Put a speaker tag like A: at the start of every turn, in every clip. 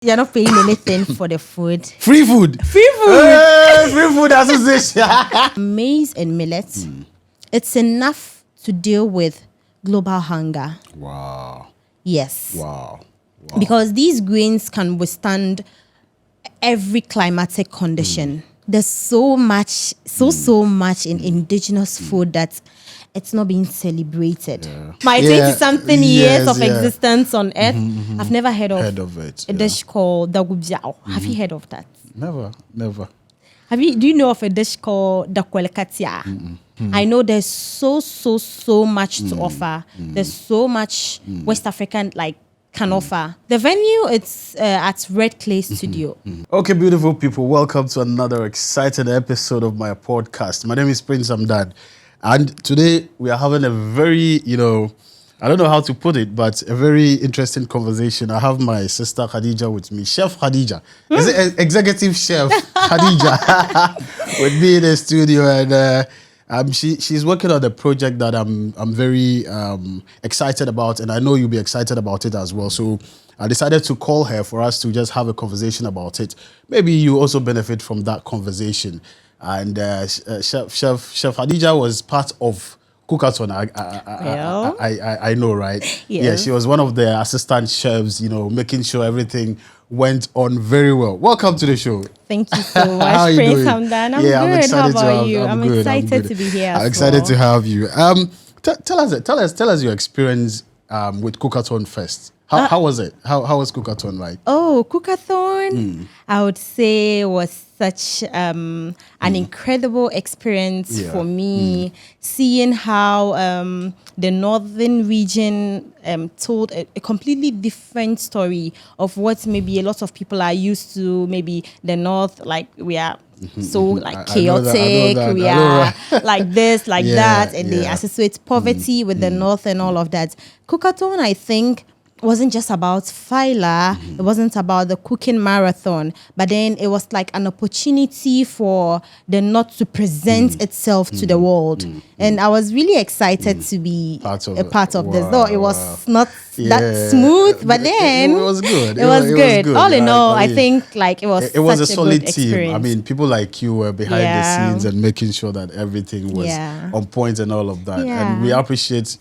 A: You're not paying anything for the food.
B: Free food.
A: Free food.
B: Free food association.
A: Maize and millet. It's enough to deal with global hunger.
B: Wow.
A: Yes.
B: Wow.
A: Because these grains can withstand every climatic condition. There's so much in indigenous food that it's not being celebrated.
B: Yeah.
A: My 20-something years of
B: yeah.
A: existence on earth, I've never heard of
B: it.
A: a dish called dagubiao. Have you heard of that?
B: Never.
A: Do you know of a dish called dakwelekatia? I know there's so much to offer. There's so much West African can offer. The venue, it's at Red Clay Studio.
B: Okay, beautiful people, welcome to another exciting episode of my podcast. My name is Prince Amdad, and today we are having a very, I don't know how to put it, but a very interesting conversation. I have my sister Khadija with me, Chef Khadija. Is it Executive Chef Khadija with me in the studio, and she's working on a project that I'm very excited about, and I know you'll be excited about it as well. So I decided to call her for us to just have a conversation about it. Maybe you also benefit from that conversation. And Chef Khadija was part of Cookathon. I know, right? Yeah, she was one of the assistant chefs, making sure everything went on very well. Welcome to the show.
A: Thank you so much, Prince Hamdan. I'm good. How about you? I'm excited to be here.
B: I'm excited to have you. Tell us your experience with Cookathon first. How was it? How was Cookathon like?
A: Oh, Cookathon, I would say was such an incredible experience for me. Seeing how the northern region told a completely different story of what maybe a lot of people are used to. Maybe the north, we are so chaotic, we are like this, that, and they associate poverty with the north and all of that. Cookathon, I think, wasn't just about Phyla, it wasn't about the cooking marathon, but then it was like an opportunity for the North to present itself to the world. And I was really excited to be a part of this. Though it was not that smooth, but then
B: it was good.
A: It was good. All in all, I think it was
B: a solid
A: good
B: team.
A: experience.
B: I mean, people like you were behind the scenes and making sure that everything was on point and all of that. And we appreciate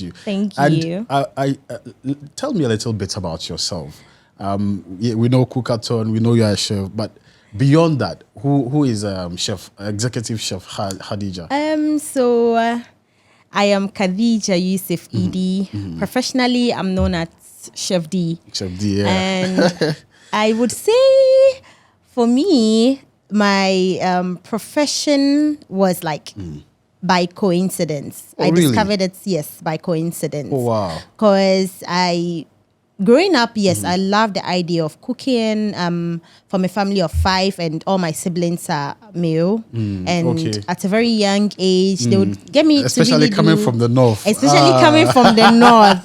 B: you.
A: Thank you.
B: And tell me a little bit about yourself. We know Cookathon, we know you're a chef, but beyond that, who is Executive Chef Khadija?
A: So I am Khadija Yusuf Edie. Professionally, I'm known as Chef Dee.
B: Chef Dee,
A: And I would say, for me, my profession was by coincidence. I discovered it, by coincidence.
B: Oh, wow.
A: Because growing up, I love the idea of cooking. From a family of 5, and all my siblings are male. And at a very young age, they would get me
B: especially coming from the north.
A: Coming from the north.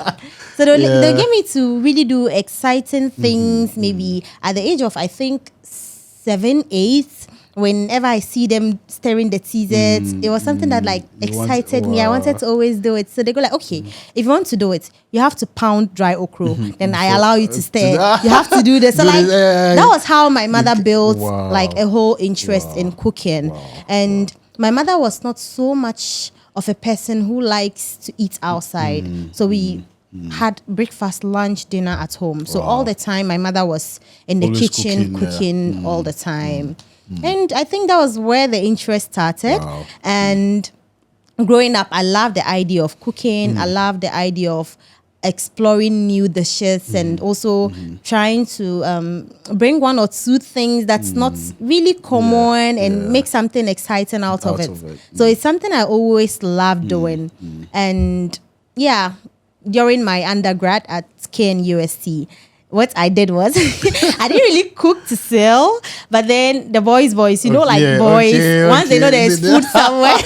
A: So they'll get me to really do exciting things, maybe at the age of, I think, 7, 8. Whenever I see them stirring the teasers, it was something that excited me. I wanted to always do it. So they go okay, if you want to do it, you have to pound dry okra. Then I allow you to stir. You have to do this. So that was how my mother built a whole interest in cooking. And my mother was not so much of a person who likes to eat outside. So we had breakfast, lunch, dinner at home. So all the time, my mother was in the
B: always
A: kitchen cooking all the time. And I think that was where the interest started. And growing up, I loved the idea of cooking. I loved the idea of exploring new dishes and also trying to bring 1 or 2 things that's not really common and make something exciting out of it. So it's something I always loved doing. And during my undergrad at KNUST, what I did was I didn't really cook to sell, but then the boys, boys, they know there's food somewhere,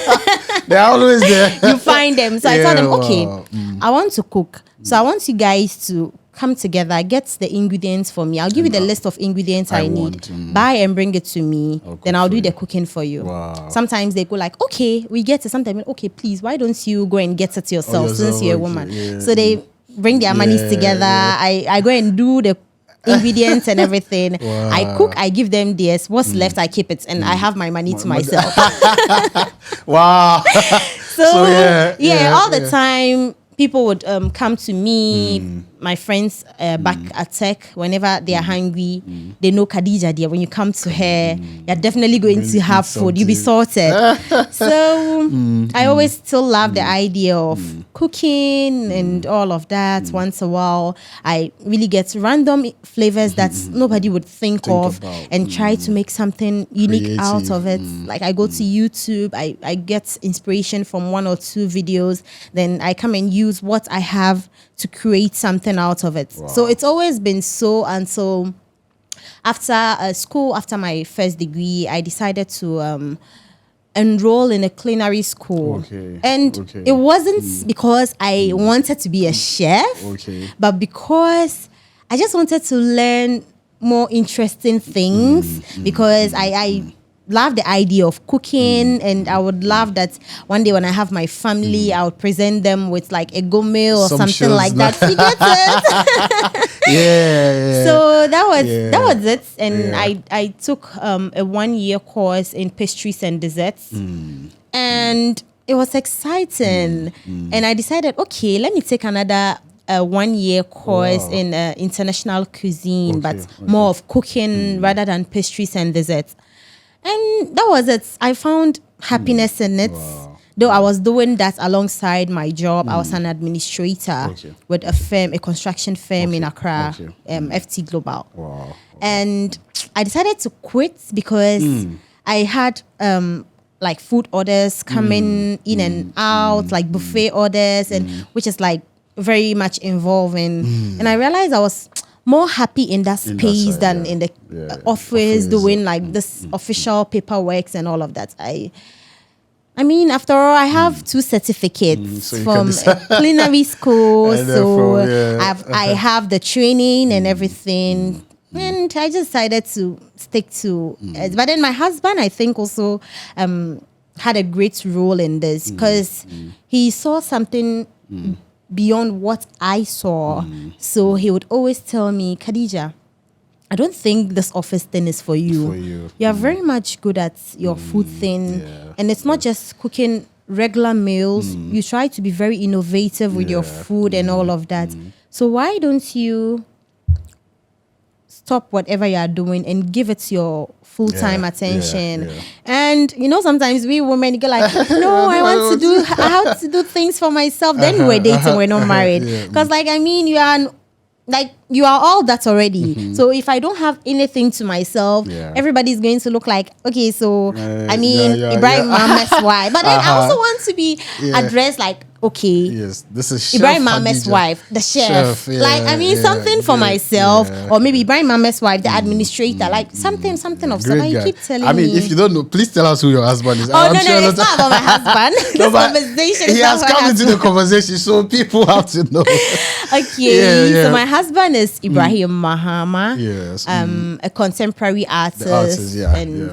B: they're always there.
A: You find them. So I told them, I want to cook. So I want you guys to come together, get the ingredients for me. I'll give you the list of ingredients I need. Buy and bring it to me. Then I'll do the cooking for you. Sometimes they go okay, we get it. Sometimes, please, why don't you go and get it yourself since you're a woman? So they bring their monies together. I go and do the ingredients and everything.
B: Wow.
A: I cook, I give them theirs. What's left, I keep it, and I have my money to myself.
B: Wow.
A: So all the time, people would come to me, my friends back at tech, whenever they are hungry, they know Khadija there. When you come to her, you're definitely going to have food. You'll be sorted. So I always still love the idea of cooking and all of that. Once a while, I really get random flavors that nobody would think of
B: about.
A: and try to make something unique out of it. Like I go to YouTube, I get inspiration from 1 or 2 videos, then I come and use what I have to create something out of it.
B: Wow.
A: So it's always been so. And so after school, after my first degree, I decided to enroll in a culinary school. And it wasn't because I wanted to be a chef, but because I just wanted to learn more interesting things, because I love the idea of cooking, and I would love that one day when I have my family, I would present them with like a gourmet or something like that. You get it? So that was it, and I took a 1-year course in pastries and desserts, and it was exciting. And I decided, okay, let me take another 1-year course in international cuisine, but more of cooking rather than pastries and desserts. And that was it. I found happiness in it. Though I was doing that alongside my job. I was an administrator with a firm, a construction firm in Accra, FT Global. And I decided to quit because I had like food orders coming in and out, like buffet orders, and which is like very much involving. And I realized I was more happy in that space than in the office doing like this official paperwork and all of that. I mean, after all, I have 2 certificates from culinary school, so I have the training and everything. And I just decided to stick to it. But then my husband, I think, also had a great role in this, because he saw something beyond what I saw. So he would always tell me, Khadija, I don't think this office thing is for you. You are very much good at your food thing. And it's not just cooking regular meals. You try to be very innovative with your food and all of that. So why don't you stop whatever you are doing and give it your full-time attention? And you know, sometimes we women go like, no, I have to do things for myself. Then we're dating, we're not married. Because like, I mean, you are all that already. So if I don't have anything to myself, everybody's going to look like, okay, so I mean, Ibrahim Mama's wife. But then I also want to be addressed like, okay,
B: this is
A: Ibrahim Mama's wife, the chef. Like, I mean, something for myself, or maybe Ibrahim Mama's wife, the administrator, like something of something. You keep telling me.
B: I mean, if you don't know, please tell us who your husband is.
A: Oh, no, it's not about my husband. This conversation
B: he has come into the conversation, so people have to know.
A: Okay, so my husband is Ibrahim Mahama, a contemporary artist,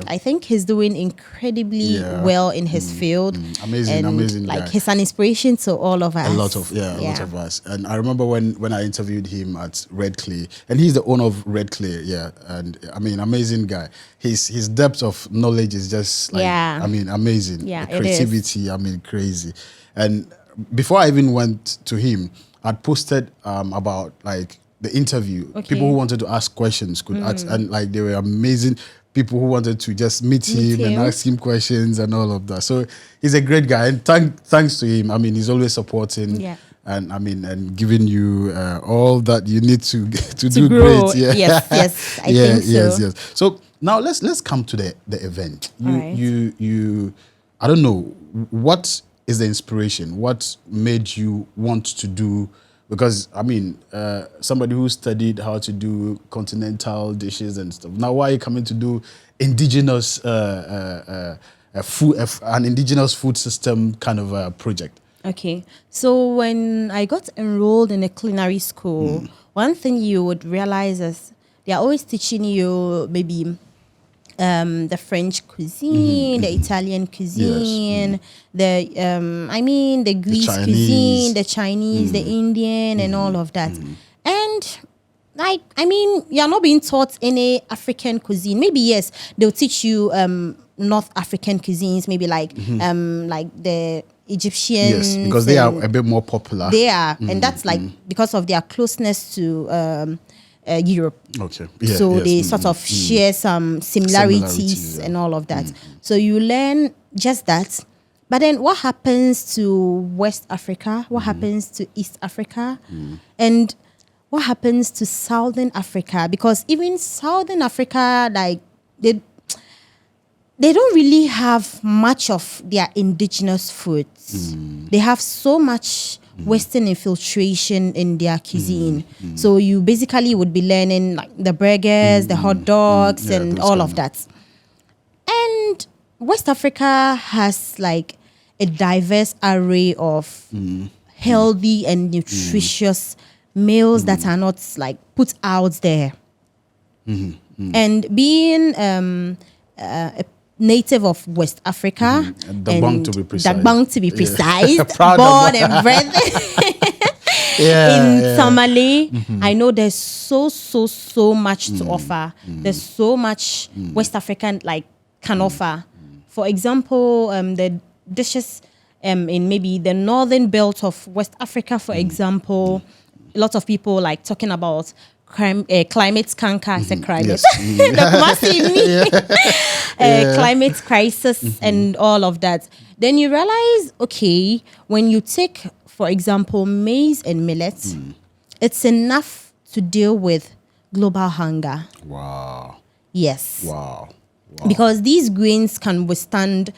A: I think he's doing incredibly well in his field.
B: Amazing
A: like
B: guy.
A: He's an inspiration to all of us.
B: A lot of us. And I remember when I interviewed him at Red Clay, and he's the owner of Red Clay, and I mean, amazing guy. His depth of knowledge is just like, I mean, amazing. The creativity, I mean, crazy. And before I even went to him, I'd posted about like the interview. People who wanted to ask questions could ask, and like they were amazing people who wanted to just meet him and ask him questions and all of that. So he's a great guy, and thanks to him, I mean, he's always supporting and I mean, and giving you all that you need to do
A: grow.
B: great.
A: Yes, I think so.
B: Yes. So now let's come to the event. You I don't know, what is the inspiration? What made you want to do? Because, I mean, somebody who studied how to do continental dishes and stuff. Now, why are you coming to do indigenous food, an indigenous food system kind of project?
A: Okay. So when I got enrolled in a culinary school, one thing you would realize is they're always teaching you maybe the French cuisine, the Italian cuisine, the Greece cuisine, the Chinese, the Indian, and all of that. And like, I mean, you're not being taught any African cuisine. Maybe yes, they'll teach you North African cuisines, maybe like the Egyptians.
B: Yes, because they are a bit more popular.
A: They are, and that's like because of their closeness to Europe.
B: Okay. Yeah,
A: so
B: yes.
A: they sort of share some similarities and all of that. So you learn just that. But then what happens to West Africa? What happens to East Africa? And what happens to Southern Africa? Because even Southern Africa, like they don't really have much of their indigenous foods. They have so much Western infiltration in their cuisine. So you basically would be learning like the burgers, the hot dogs, and all of that. And West Africa has like a diverse array of healthy and nutritious meals that are not like put out there. And being a native of West Africa,
B: Debunked to be precise.
A: Debunked to be precise,
B: Proud
A: born
B: of
A: and bred in Tamale. I know there's so much to offer. There's so much West African like can offer. For example, the dishes in maybe the northern belt of West Africa, for example, a lot of people like talking about climate canker. I said climate. Climate crisis and all of that. Then you realize, okay, when you take, for example, maize and millet, it's enough to deal with global hunger.
B: Wow.
A: Yes.
B: Wow.
A: Because these grains can withstand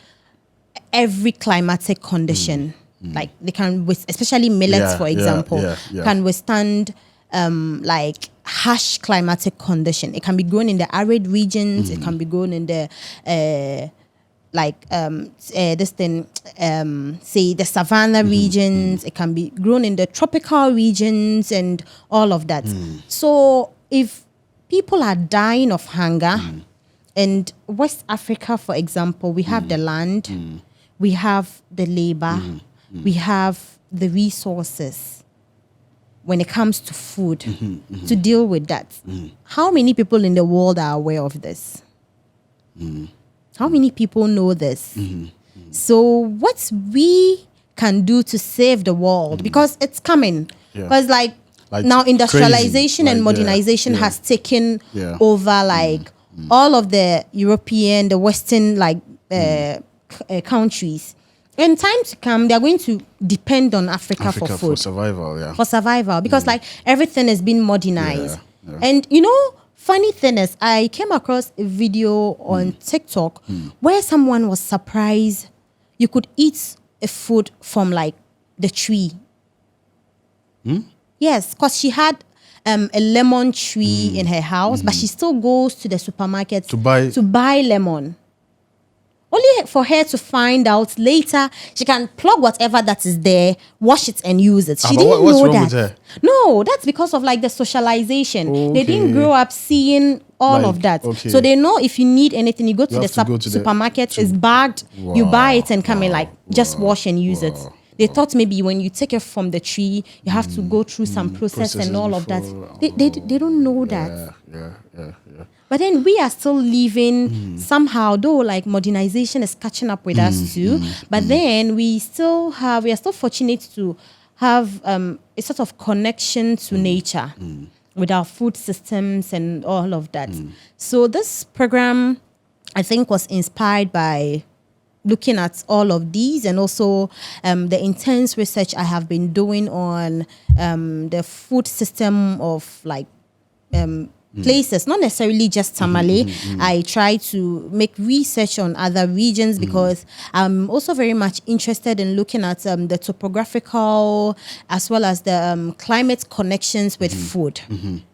A: every climatic condition. Like they can, especially millets, for example, can withstand like harsh climatic condition. It can be grown in the arid regions. It can be grown in the say the savanna regions. It can be grown in the tropical regions and all of that. So if people are dying of hunger, and West Africa, for example, we have the land, we have the labor, we have the resources when it comes to food to deal with that. How many people in the world are aware of this? How many people know this? So what we can do to save the world, because it's coming. Because like now industrialization and modernization has taken over like all of the European, the Western like countries. In time to come, they are going to depend on Africa for food.
B: For survival,
A: For survival, because like everything has been modernized. And you know, funny thing is, I came across a video on TikTok where someone was surprised you could eat a food from like the tree. Yes, because she had a lemon tree in her house, but she still goes to the supermarket to buy lemon. Only for her to find out later she can plug whatever that is there, wash it and use it. She didn't know that. With her? No, that's because of like the socialization. Okay. They didn't grow up seeing all of that. Okay. So they know if you need anything, you go to the supermarket, it's bagged, you buy it and come in like just wash and use it. They thought maybe when you take it from the tree, you have to go through some process and all of that. They don't know that. But then we are still living somehow, though like modernization is catching up with us too. But then we are still fortunate to have a sort of connection to nature with our food systems and all of that. So this program, I think, was inspired by looking at all of these, and also the intense research I have been doing on the food system of like places, not necessarily just Tamale. I try to make research on other regions because I'm also very much interested in looking at the topographical as well as the climate connections with food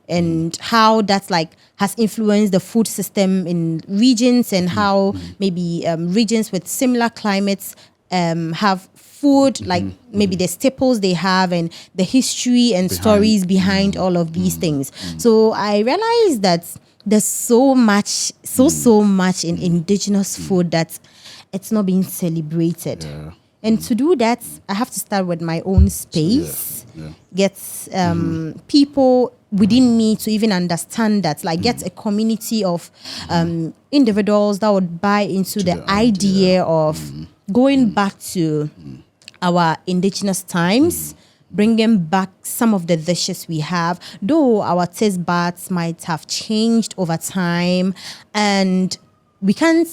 A: and how that like has influenced the food system in regions, and how maybe regions with similar climates have food, like maybe the staples they have and the history and stories behind all of these things. So I realized that there's so much in indigenous food that it's not being celebrated. And to do that, I have to start with my own space, get people within me to even understand that, like get a community of individuals that would buy into the idea of going back to our indigenous times, bringing back some of the dishes we have, though our taste buds might have changed over time, and we can't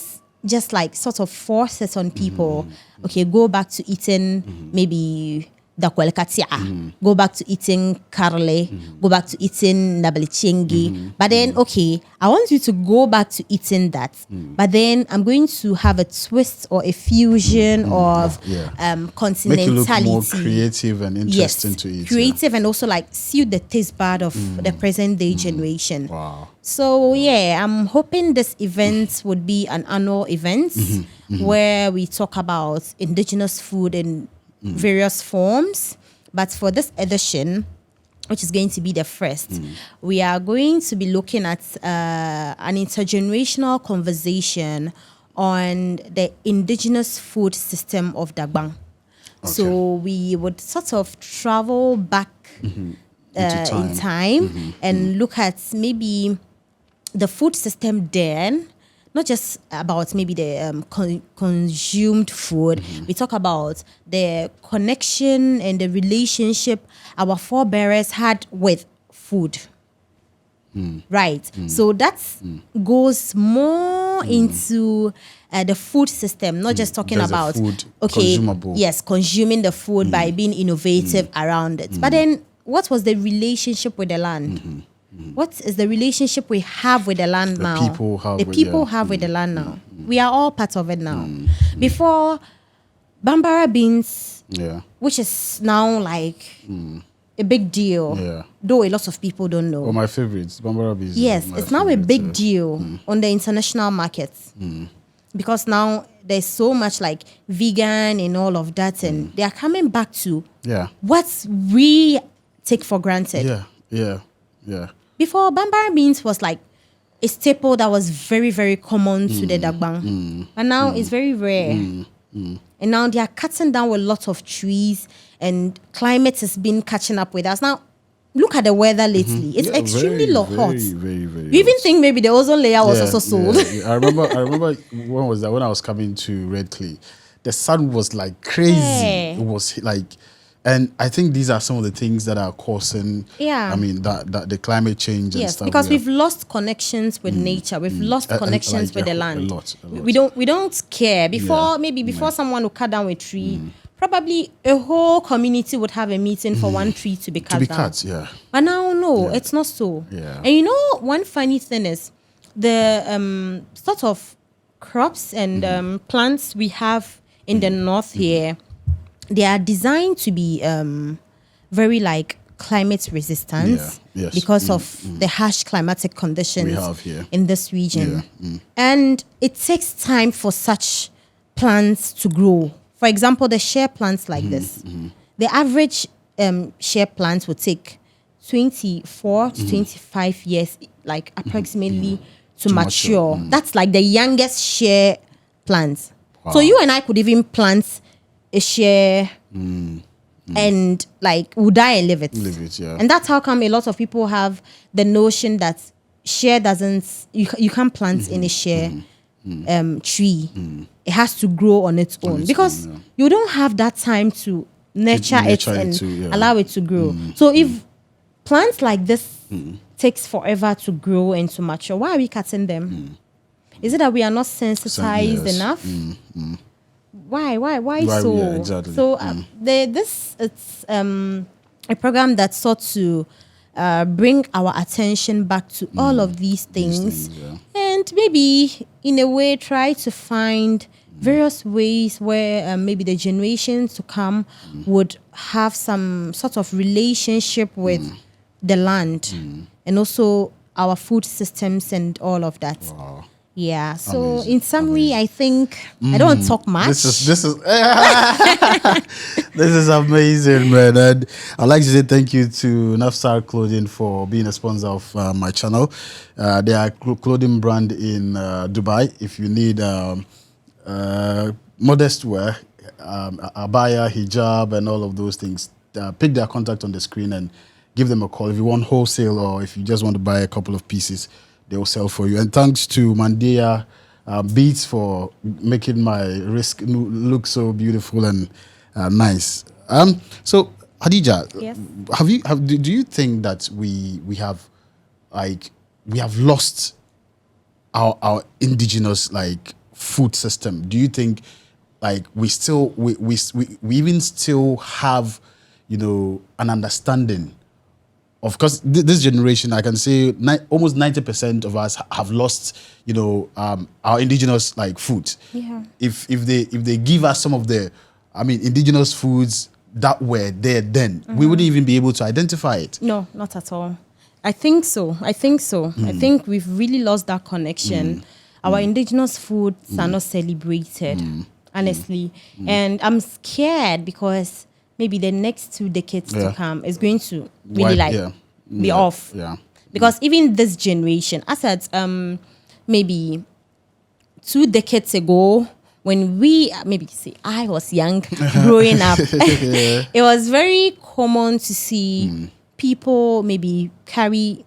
A: just like sort of force it on people. Okay, go back to eating maybe dakwelkatia, go back to eating karle, go back to eating nabalichengi. But then, okay, I want you to go back to eating that. But then I'm going to have a twist or a fusion of continentality.
B: Make it look more creative and interesting to eat.
A: Creative and also like suit the taste bud of the present day generation.
B: Wow.
A: So yeah, I'm hoping this event would be an annual event where we talk about indigenous food in various forms. But for this edition, which is going to be the first, we are going to be looking at an intergenerational conversation on the indigenous food system of Dagbang. Okay. So we would sort of travel back in time and look at maybe the food system then, not just about maybe the consumed food. We talk about the connection and the relationship our forebears had with food. Right. So that goes more into the food system, not just talking about consumable. Yes, consuming the food by being innovative around it. But then what was the relationship with the land? What is the relationship we have with the land now? The people have with the land now. We are all part of it now. Before, Bambara beans, which is now like a big deal, though a lot of people don't know.
B: Oh, my favorites, Bambara beans.
A: Yes, it's now a big deal on the international markets because now there's so much like vegan and all of that, and they are coming back to what we take for granted.
B: Yeah.
A: Before, Bambara beans was like a staple that was very, very common to the Dagbang. And now it's very rare. And now they are cutting down a lot of trees and climate has been catching up with us. Now, look at the weather lately. It's extremely hot.
B: Very
A: you even think maybe the ozone layer was also sold.
B: I remember when was that? When I was coming to Red Clay, the sun was like crazy. It was like... And I think these are some of the things that are causing, I mean, that the climate change and stuff.
A: Because we've lost connections with nature. We've lost connections with the land. A lot. We don't care. Before someone would cut down a tree, probably a whole community would have a meeting for one tree to be cut down. But now, no, it's not so. And you know, one funny thing is the sort of crops and plants we have in the north here, they are designed to be very like climate resistant because of the harsh climatic conditions we have here in this region. And it takes time for such plants to grow. For example, the shea plants like this, the average shea plant would take 24 to 25 years, like approximately to mature. That's like the youngest shea plants. Wow. So you and I could even plant a share and like will die and live it. And that's how come a lot of people have the notion that share doesn't, you can't plant in a share tree. It has to grow on its own because you don't have that time to nurture it and allow it to grow. So if plants like this takes forever to grow and to mature, why are we cutting them? Is it that we are not sensitized enough? Why so?
B: Yeah, exactly.
A: So this it's a program that sought to bring our attention back to all of these things, and maybe in a way try to find various ways where maybe the generations to come would have some sort of relationship with the land and also our food systems and all of that. Wow. Yeah. So in summary, I think I don't want to talk much.
B: This is this is amazing, man. And I'd like to say thank you to Nafsar Clothing for being a sponsor of my channel. They are a clothing brand in Dubai. If you need modest wear, abaya, hijab, and all of those things, pick their contact on the screen and give them a call. If you want wholesale or if you just want to buy a couple of pieces, they will sell for you. And thanks to Mandea Beats for making my risk look so beautiful and nice. So Hadija,
A: Yes.
B: Do you think that we have lost our indigenous like food system? Do you think like we even still have, you know, an understanding of, because this generation, I can say almost 90% of us have lost, you know, our indigenous like food.
A: Yeah.
B: If they give us some of the, I mean, indigenous foods that were there then, we wouldn't even be able to identify it.
A: No, not at all. I think so. I think we've really lost that connection. Our indigenous foods are not celebrated, honestly. And I'm scared because maybe the next 2 decades to come is going to really be off.
B: Yeah.
A: Because even this generation, as at maybe 2 decades ago, when I was young, growing up, it was very common to see people maybe carry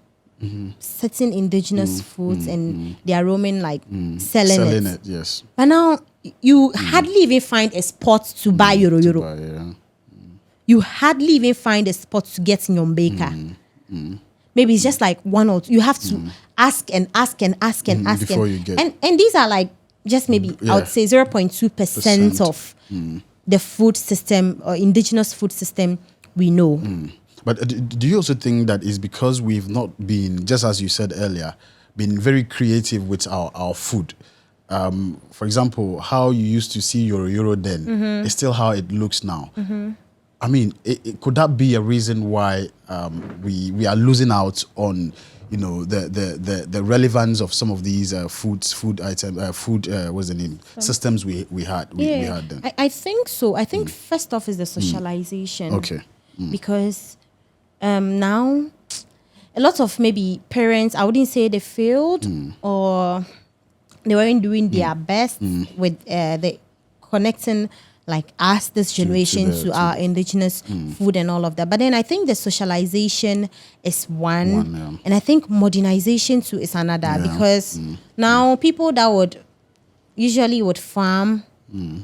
A: certain indigenous foods and they are roaming like selling it.
B: Yes.
A: But now you hardly even find a spot to buy yoro. You hardly even find a spot to get in your baker. Maybe it's just like one or two. You have to ask
B: before you get.
A: And these are like just maybe I would say 0.2% of the food system or indigenous food system we know.
B: But do you also think that is because we've not been, just as you said earlier, been very creative with our food? For example, how you used to see Euro then is still how it looks now. I mean, could that be a reason why we are losing out on, you know, the relevance of some of these food systems we had then?
A: I think so. I think first off is the socialization.
B: Okay.
A: Because now a lot of maybe parents, I wouldn't say they failed or they weren't doing their best with the connecting like us, this generation, to our indigenous food and all of that. But then I think the socialization is one and I think modernization too is another, because now people that would usually farm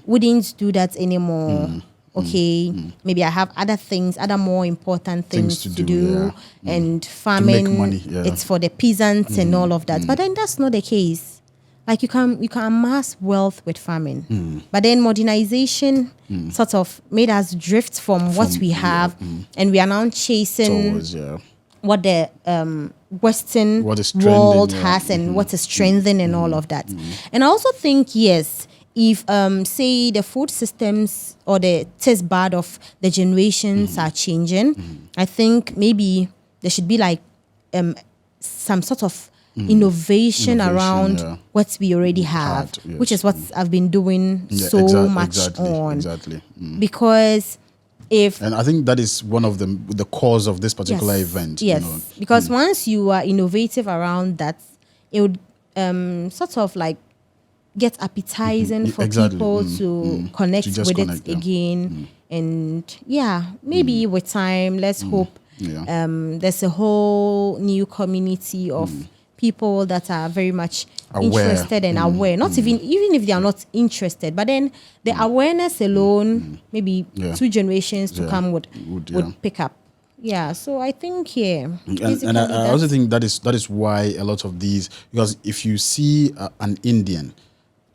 A: wouldn't do that anymore. Maybe I have other more important things to do and farming,
B: to make money,
A: it's for the peasants and all of that. But then that's not the case. Like you can amass wealth with farming, but then modernization sort of made us drift from what we have, and we are now chasing what the Western world has and what is trending and all of that. And I also think, yes, if say the food systems or the taste bud of the generations are changing, I think maybe there should be like some sort of innovation around what we already have, which is what I've been doing much on. Because and
B: I think that is one of the cause of this particular event.
A: Yes,
B: you know?
A: Because once you are innovative around that, it would sort of like get appetizing for people to connect with it again. And maybe with time, let's hope there's a whole new community of people that are very much interested and aware. Not even if they are not interested, but then the awareness alone, maybe 2 generations to come would pick up. Yeah, so I think
B: and I also think that is why a lot of these, because if you see an Indian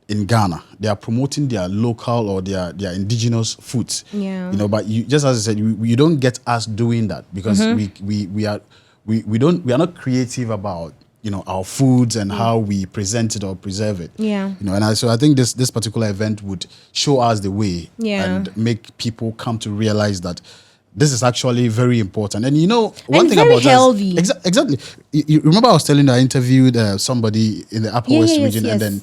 B: in Ghana, they are promoting their local or their indigenous foods.
A: Yeah.
B: You know, but you, just as I said, you don't get us doing that because we are not creative about, you know, our foods and how we present it or preserve it.
A: Yeah.
B: You know, and so I think this particular event would show us the way and make people come to realize that this is actually very important. And you know, one thing about
A: healthy.
B: Exactly. You remember I was telling you I interviewed somebody in the Upper West region, and then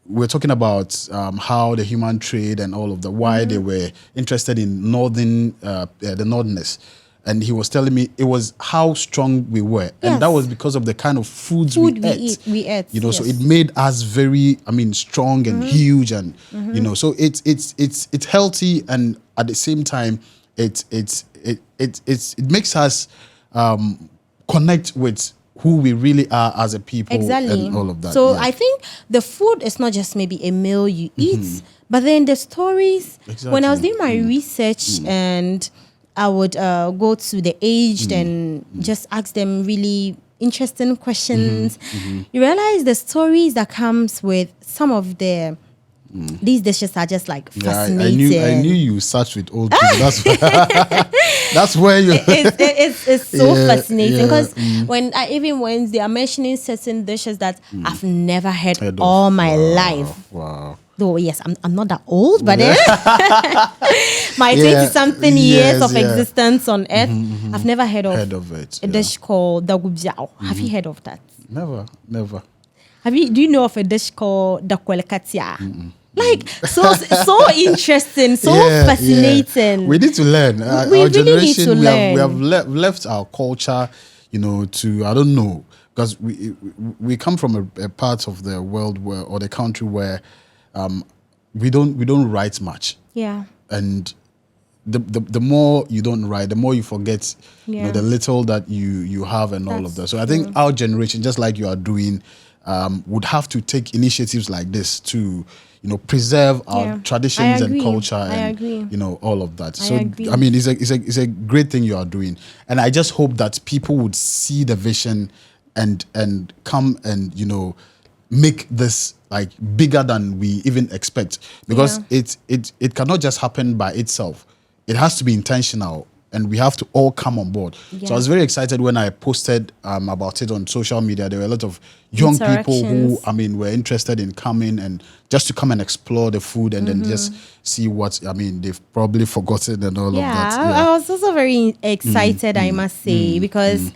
B: we're talking about how the human trade and all of that, why they were interested in the northerners. And he was telling me it was how strong we were. And that was because of the kind of foods we ate. You know, so it made us very, strong and huge. And, you know, so it's healthy. And at the same time, it's it makes us connect with who we really are as a people,
A: exactly,
B: and all of that.
A: So I think the food is not just maybe a meal you eat, but then the stories.
B: Exactly.
A: When I was doing my research and I would go to the aged and just ask them really interesting questions, you realize the stories that comes with some of the these dishes are just like fascinating.
B: I knew you searched with old people. That's where you.
A: It's so fascinating because when they are mentioning certain dishes that I've never heard all my life.
B: Wow.
A: Though yes, I'm not that old, but my 20-something years of existence on Earth, I've never heard of
B: it.
A: A dish called dagubiao. Have you heard of that?
B: Never.
A: Do you know of a dish called dakwelekatia? Like so interesting, so fascinating.
B: We need to learn.
A: We
B: our
A: really
B: generation,
A: need to learn.
B: We have left our culture, to I don't know, because we come from a part of the world or the country where we don't write much.
A: Yeah.
B: And the more you don't write, the more you forget the little that you have and all of that. So I think our generation, just like you are doing, would have to take initiatives like this to preserve our traditions and culture and all of that. So I mean, it's a great thing you are doing, and I just hope that people would see the vision and come and make this like bigger than we even expect, because it cannot just happen by itself. It has to be intentional, and we have to all come on board. So I was very excited when I posted about it on social media. There were a lot of young people who, were interested in coming and just to come and explore the food and then just see what, they've probably forgotten and all of that. Yeah,
A: I was also very excited, I must say, because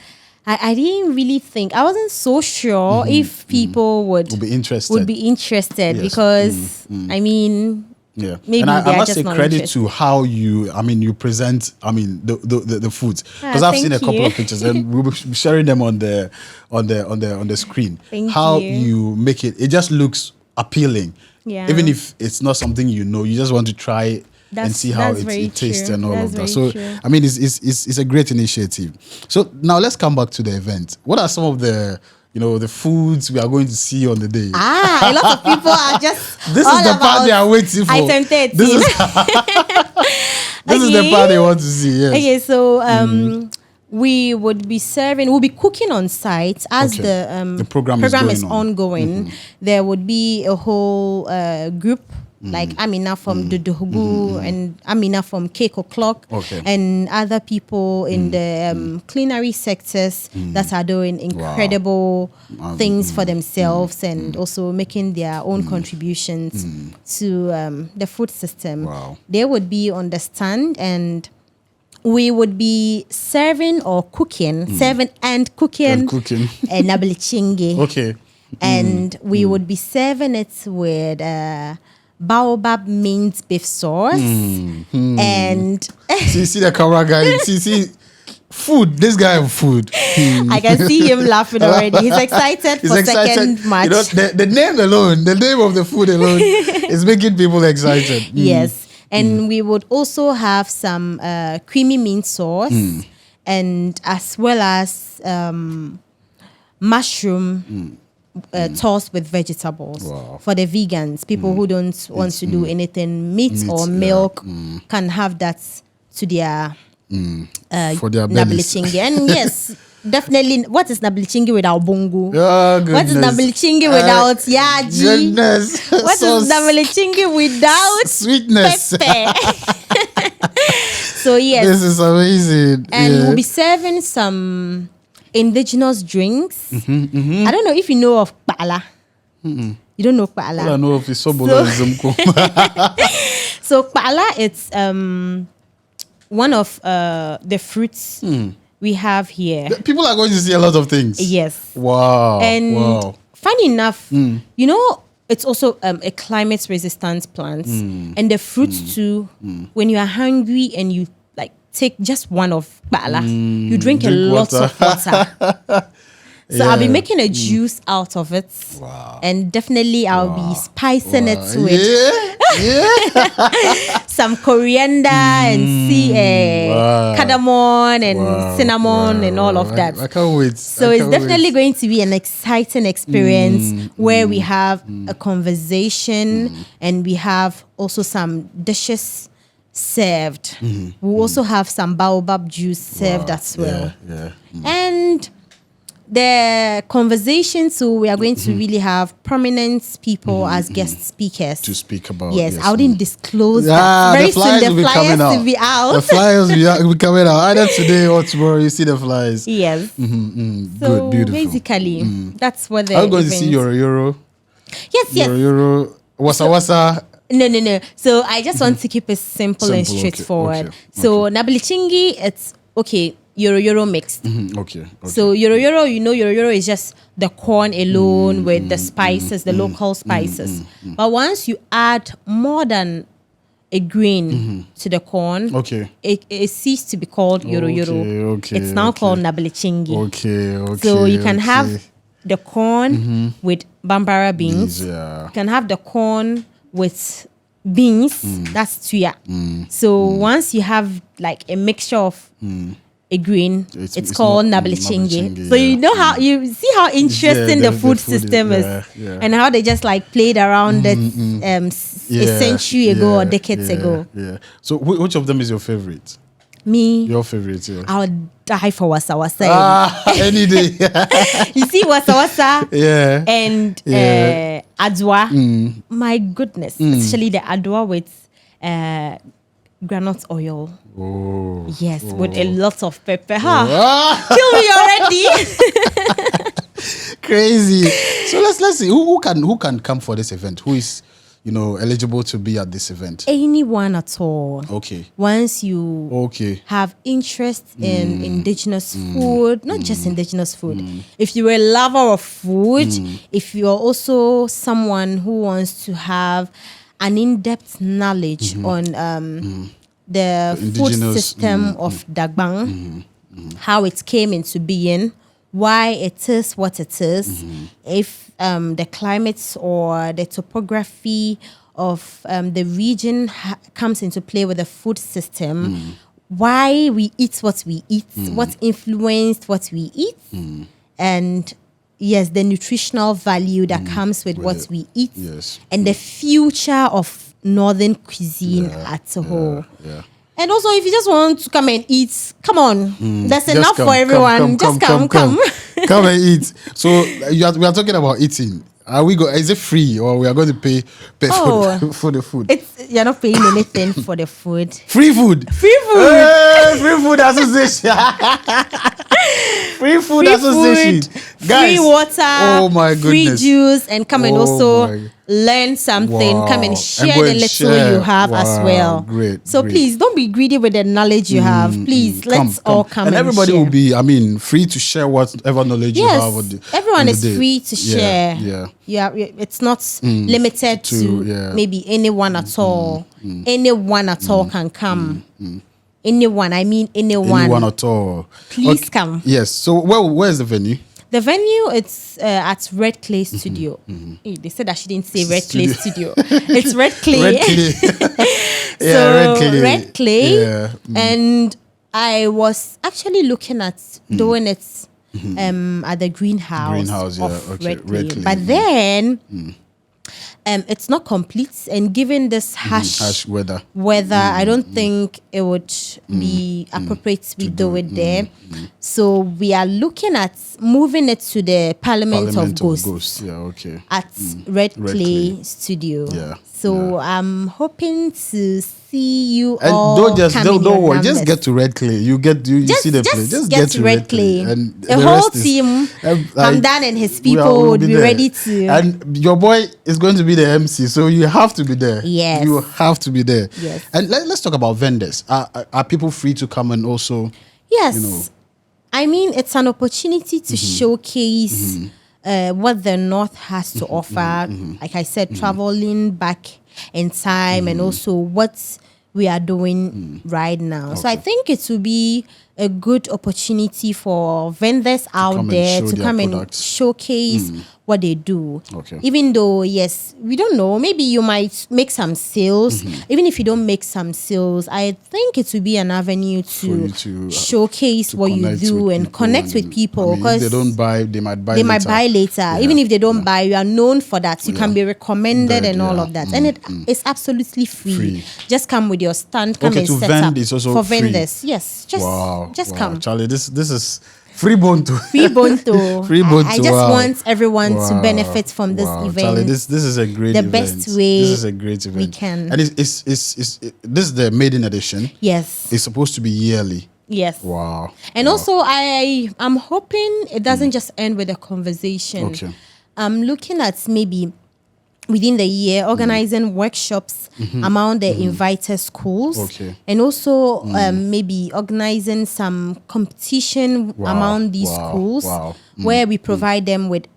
A: I didn't really think, I wasn't so sure if people would be interested
B: Yes.
A: Because,
B: yeah,
A: maybe
B: and I must
A: just
B: say
A: not
B: credit
A: interested.
B: to how you present the foods, because I've seen a couple of pictures and we'll be sharing them on the screen.
A: Thank you.
B: You make it just looks appealing, even if it's not something you just want to try and see how it tastes and all of that. So
A: true.
B: It's a great initiative. So now let's come back to the event. What are some of the the foods we are going to see on the day?
A: A lot of people are just
B: this is the part they are waiting for.
A: Item 13.
B: This is the part they want to see. Yes.
A: Okay, so we'll be cooking on site as the program is ongoing. There would be a whole group. Like Amina from Duduhugu and Amina from Cake O'Clock and other people in the culinary sectors that are doing incredible things for themselves and also making their own contributions to the food system.
B: Wow.
A: They would be on the stand and we would be serving and cooking nabelichingi.
B: Okay.
A: And we would be serving it with baobab mint beef sauce and
B: see the camera guy. See food. This guy have food.
A: I can see him laughing already. He's excited for second match.
B: The name alone, the name of the food alone is making people excited.
A: Yes. And we would also have some creamy mint sauce and as well as mushroom tossed with vegetables.
B: Wow.
A: For the vegans, people who don't want to do anything meat or milk can have that to their
B: for their bellies.
A: And yes, definitely. What is nabelichingi without bongo?
B: Oh, goodness.
A: What is nabelichingi without yaji?
B: Goodness.
A: What is nabelichingi without
B: sweetness?
A: Pepper. So yes,
B: this is amazing.
A: And we'll be serving some indigenous drinks. I don't know if you know of Kpala. You don't know Kpala?
B: All I know of is Sobolo and Zumko.
A: So Kpala, it's one of the fruits we have here.
B: People are going to see a lot of things.
A: Yes.
B: Wow.
A: And funny enough, it's also a climate resistant plant. And the fruits too, when you are hungry and you take just one of Kpala, you drink a lot of water. So I'll be making a juice out of it.
B: Wow.
A: And definitely I'll be spicing it with some coriander and cardamom and cinnamon and all of that.
B: I can't wait.
A: So it's definitely going to be an exciting experience where we have a conversation and we have also some dishes served. We also have some baobab juice served as well. And the conversation, so we are going to really have prominent people as guest speakers
B: to speak about.
A: Yes, I wouldn't disclose that. Very soon the flyers will be out.
B: The flyers will be coming out either today or tomorrow. You see the flyers.
A: Yes.
B: So
A: So
B: good, beautiful.
A: basically, that's what the
B: I'm going to see Euro.
A: Yes.
B: Euro. Wasa.
A: No. So I just want to keep it simple and straightforward.
B: Okay.
A: So Nabilichingi, it's okay. Euro mixed.
B: Okay.
A: So Euro, Euro is just the corn alone with the spices, the local spices. But once you add more than a grain to the corn, it ceases to be called Euro. It's now called Nabilichingi.
B: Okay.
A: So you can have the corn with bambara beans. You can have the corn with beans. That's tuya. So once you have like a mixture of a grain, it's called Nabilichingi. So you know how you see how interesting the food system is, and how they just like played around it a century ago or decades ago.
B: So which of them is your favorite?
A: Me,
B: your favorite?
A: I would die for wasa wasa.
B: Any day.
A: You see wasa wasa, and adwa. My goodness, especially the adwa with granite oil. Yes, with a lot of pepper. Kill me already.
B: Crazy. So let's see who can come for this event. Who is eligible to be at this event?
A: Anyone at all.
B: Okay.
A: Once you have interest in indigenous food, not just indigenous food. If you're a lover of food, if you're also someone who wants to have an in-depth knowledge on the food system of Dagbang, how it came into being, why it is what it is, if the climate or the topography of the region comes into play with the food system, why we eat what we eat, what influenced what we eat, and yes, the nutritional value that comes with what we eat, and the future of Northern cuisine as a whole. And also, if you just want to come and eat, come on. There's enough for everyone. Just come.
B: Come and eat. So we are talking about eating. Are we is it free or we are going to pay for the food?
A: You're not paying anything for the food.
B: Free food.
A: Free food.
B: Hey, free food association. Free food association. Guys,
A: free water.
B: Oh my goodness.
A: Free juice, and come and also learn something. Come and share the little you have as well.
B: Great.
A: So please don't be greedy with the knowledge you have. Please let's all come and
B: everybody
A: share.
B: will be, free to share whatever knowledge you have.
A: Everyone is free to share. It's not limited to maybe anyone at all. Anyone at all can come. Anyone, anyone.
B: Anyone at all.
A: Please come.
B: Yes. So where's the venue?
A: The venue, it's at Red Clay Studio. Hey, they said I shouldn't say Red Clay Studio. It's Red Clay.
B: Red Clay.
A: Red Clay. Yeah. And I was actually looking at doing it at the greenhouse of Red Clay. But then it's not complete, and given this harsh weather, I don't think it would be appropriate to do it there. So we are looking at moving it to the Parliament of Ghosts at Red Clay Studio. So I'm hoping to see you all.
B: Don't worry. Just get to Red Clay. You see the place. Just get to Red Clay. And
A: the whole team, Hamdan and his people would be ready to.
B: And your boy is going to be the MC, so you have to be there.
A: Yes,
B: you have to be there.
A: Yes.
B: And let's talk about vendors. Are people free to come and also?
A: Yes. It's an opportunity to showcase what the North has to offer. Like I said, traveling back in time and also what we are doing right now. So I think it will be a good opportunity for vendors out there to come and showcase what they do.
B: Okay.
A: Even though, yes, we don't know, maybe you might make some sales. Even if you don't make some sales, I think it would be an avenue to showcase what you do and connect with people.
B: Because if they don't buy, they might buy later.
A: They might buy later. Yeah. Even if they don't buy, you are known for that. You can be recommended and all of that. And it's absolutely free. Just come with your stand, come and set up.
B: Is also
A: for
B: free.
A: Vendors. Yes, just come.
B: Charlie, this is free bonto.
A: Free bonto.
B: Free bonto.
A: I just want everyone to benefit from this event.
B: Charlie, this is a great event.
A: The best way
B: this is a great event.
A: We can.
B: And this is the maiden edition.
A: Yes.
B: It's supposed to be yearly.
A: Yes.
B: Wow.
A: And also I'm hoping it doesn't just end with a conversation.
B: Okay.
A: I'm looking at maybe within the year organizing workshops among the invited schools.
B: Okay.
A: And also maybe organizing some competition among these schools where we provide them with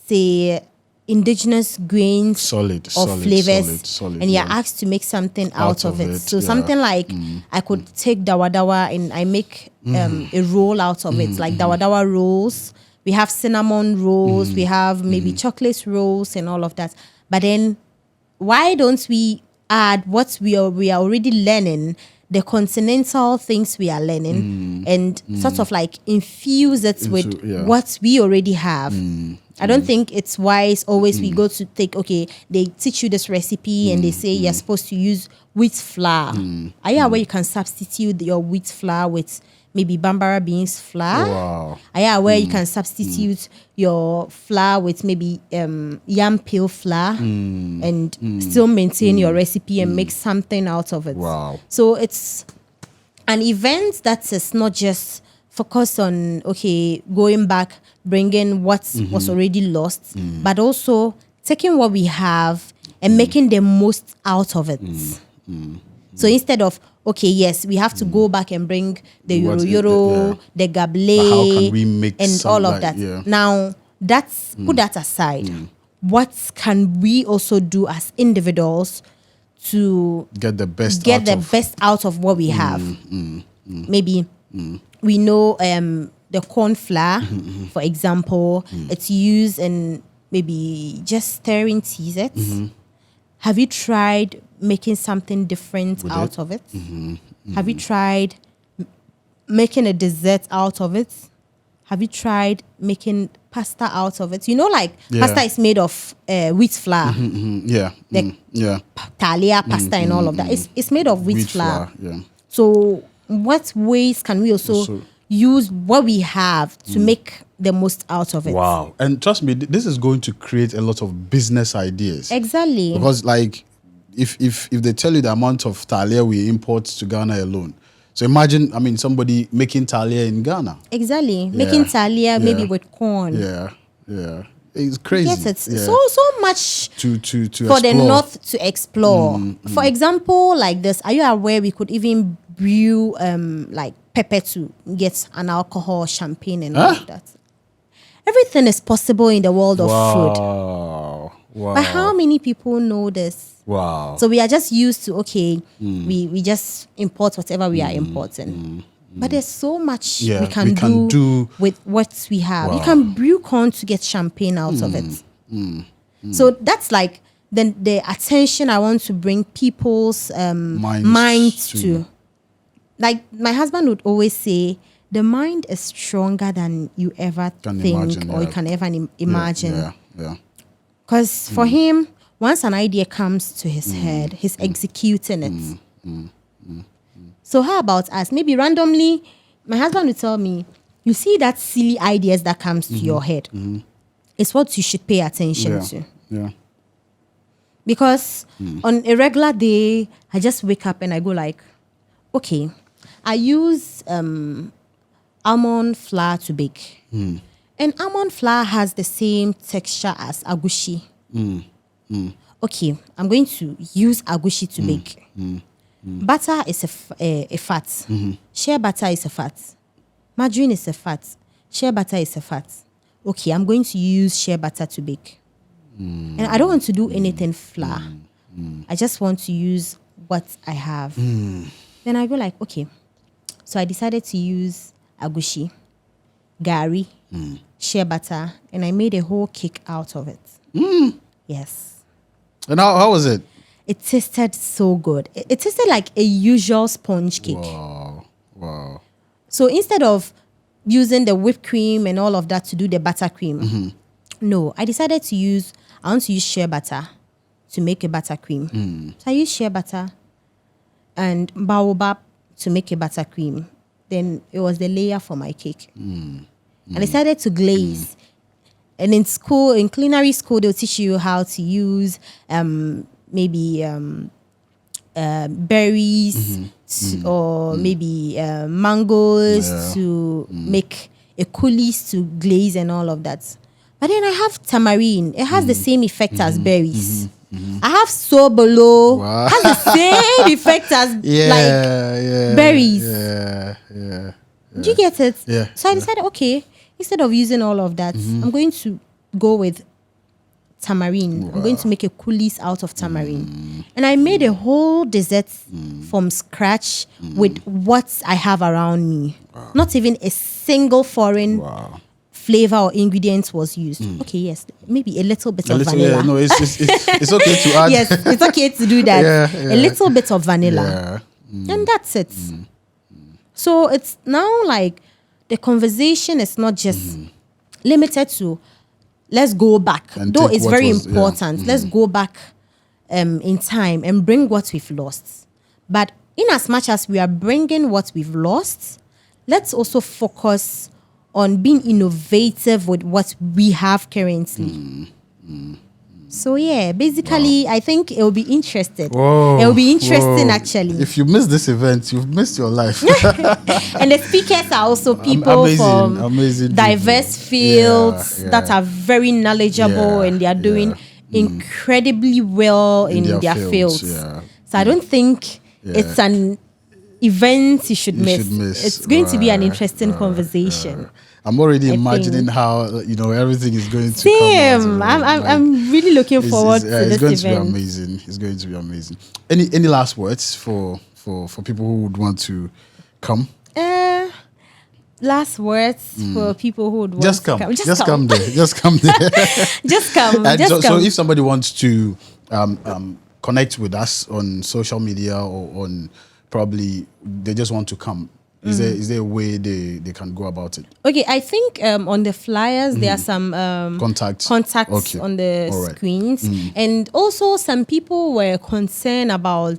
A: say indigenous grains or flavors, and you're asked to make something out of it. So something like I could take dawa dawa and I make a roll out of it, like dawa dawa rolls. We have cinnamon rolls, we have maybe chocolate rolls and all of that. But then why don't we add what we are already learning, the continental things we are learning, and sort of like infuse it with what we already have. I don't think it's wise always we go to take, okay, they teach you this recipe and they say you're supposed to use wheat flour. Are you aware you can substitute your wheat flour with maybe Bambara beans flour?
B: Wow.
A: Are you aware you can substitute your flour with maybe yam peel flour and still maintain your recipe and make something out of it?
B: Wow.
A: So it's an event that is not just focused on, okay, going back, bringing what was already lost, but also taking what we have and making the most out of it. So instead of, okay, yes, we have to go back and bring the Yoro, the Gable,
B: how can we make
A: and all of that. Now, put that aside. What can we also do as individuals to
B: get the best
A: out of what we have? Maybe we know the corn flour, for example, it's used in maybe just stirring teas. Have you tried making something different out of it? Have you tried making a dessert out of it? Have you tried making pasta out of it? You know, like pasta is made of wheat flour. Talia pasta and all of that. It's made of wheat flour. So what ways can we also use what we have to make the most out of it?
B: Wow. And trust me, this is going to create a lot of business ideas.
A: Exactly.
B: Because like if they tell you the amount of talia we import to Ghana alone, so imagine, I mean, somebody making talia in Ghana.
A: Exactly. Making talia maybe with corn.
B: It's crazy.
A: Yes, it's so much
B: to
A: for the North to explore. For example, like this, are you aware we could even brew like pepper to get an alcohol, champagne and all of that? Everything is possible in the world of food.
B: Wow.
A: But how many people know this?
B: Wow.
A: So we are just used to, okay, we just import whatever we are importing. But there's so much we can do with what we have. You can brew corn to get champagne out of it. So that's like the attention I want to bring people's minds to. Like my husband would always say, the mind is stronger than you ever think or you can ever imagine. Because for him, once an idea comes to his head, he's executing it. So how about us? Maybe randomly, my husband would tell me, you see that silly ideas that comes to your head. It's what you should pay attention to. Because on a regular day, I just wake up and I go like, okay, I use almond flour to bake. And almond flour has the same texture as agushi. Okay, I'm going to use agushi to bake. Butter is a fat. Shea butter is a fat. Margarine is a fat. Shea butter is a fat. Okay, I'm going to use shea butter to bake. And I don't want to do anything flour. I just want to use what I have. Then I go like, okay, So I decided to use agushi, gari, shea butter, and I made a whole cake out of it. Yes.
B: And how was it?
A: It tasted so good. It tasted like a usual sponge cake.
B: Wow.
A: So instead of using the whipped cream and all of that to do the buttercream, no, I decided I want to use shea butter to make a buttercream. So I used shea butter and baobab to make a buttercream. Then it was the layer for my cake. And I decided to glaze. And in school, in culinary school, they'll teach you how to use maybe berries or maybe mangoes to make a coulis to glaze and all of that. But then I have tamarind. It has the same effect as berries. I have sobolo. Has the same effect as berries.
B: Yeah.
A: Do you get it?
B: Yeah.
A: So I decided, okay, instead of using all of that, I'm going to go with tamarind. I'm going to make a coulis out of tamarind. And I made a whole dessert from scratch with what I have around me. Not even a single foreign flavor or ingredient was used. Okay, yes, maybe a little bit of vanilla.
B: Yeah, no, it's okay to add.
A: Yes, it's okay to do that.
B: Yeah.
A: A little bit of vanilla. And that's it. So it's now like the conversation is not just limited to let's go back.
B: And
A: though
B: take
A: it's
B: what
A: very
B: was-
A: important. Let's go back in time and bring what we've lost. But in as much as we are bringing what we've lost, let's also focus on being innovative with what we have currently. So yeah, basically, I think it will be interesting.
B: Whoa,
A: It will be interesting,
B: whoa.
A: actually.
B: If you miss this event, you've missed your life.
A: And the speakers are also people from
B: amazing
A: diverse
B: people.
A: fields
B: Yeah.
A: that are very knowledgeable
B: Yeah,
A: and they are doing incredibly well in their fields.
B: Yeah.
A: So I don't think it's an event you should miss. It's going to be an interesting conversation.
B: I'm already
A: I
B: imagining
A: think.
B: how everything is going to
A: Same.
B: come out.
A: I'm really looking forward to
B: it's
A: this
B: going
A: event.
B: to be amazing. It's going to be amazing. Any last words for people who would want to come?
A: Last words for people who would want
B: Just
A: to
B: come.
A: come.
B: Just come there. Just come there.
A: Just come.
B: And
A: Just
B: so
A: come.
B: if somebody wants to connect with us on social media or on probably they just want to come, is there a way they can go about it?
A: Okay, I think on the flyers there are some
B: Contacts
A: contacts on the
B: All right.
A: screens, and also some people were concerned about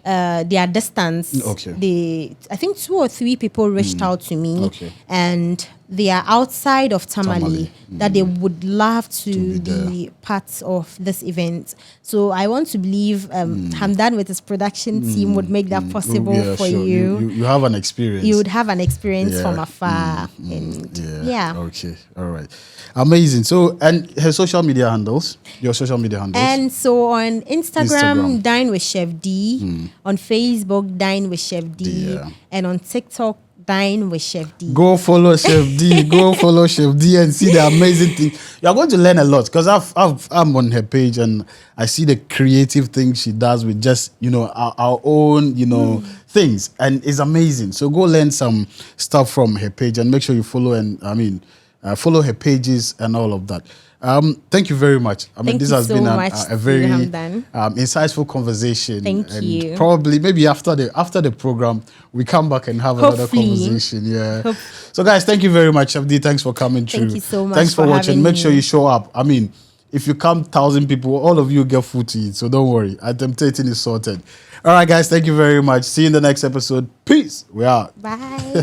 A: their distance.
B: Okay.
A: I think 2 or 3 people reached out to me,
B: Okay.
A: and they are outside of Tamale, that they would love to
B: be
A: be part of this event. So I want to believe Hamdan with his production team would make that possible
B: Yeah,
A: for
B: sure.
A: you.
B: You have an experience.
A: You would have an experience
B: Yeah.
A: from afar. And yeah.
B: Okay. All right. Amazing. So, and her social media handles, your social media handles.
A: And so on Instagram,
B: Instagram.
A: Dine with Chef Dee. On Facebook, Dine with Chef Dee.
B: Yeah.
A: And on TikTok, Dine with Chef Dee.
B: Go follow Chef D. Go follow Chef D and see the amazing thing. You're going to learn a lot because I'm on her page and I see the creative things she does with just our own things, and it's amazing. So go learn some stuff from her page and make sure you follow follow her pages and all of that. Thank you very much.
A: Thank
B: this
A: you
B: has
A: so
B: been
A: much,
B: a very
A: Hamdan.
B: insightful conversation.
A: Thank
B: and
A: you.
B: Probably maybe after the program we come back and have another
A: Hopefully.
B: conversation. Yeah. So guys, thank you very much, Chef Dee. Thanks for coming through.
A: Thank you so much
B: Thanks for
A: for
B: watching.
A: having
B: Make sure
A: me.
B: you show up. If you come 1,000 people, all of you get food to eat. So don't worry. Temptating is sorted. All right, guys. Thank you very much. See you in the next episode. Peace. We out.
A: Bye.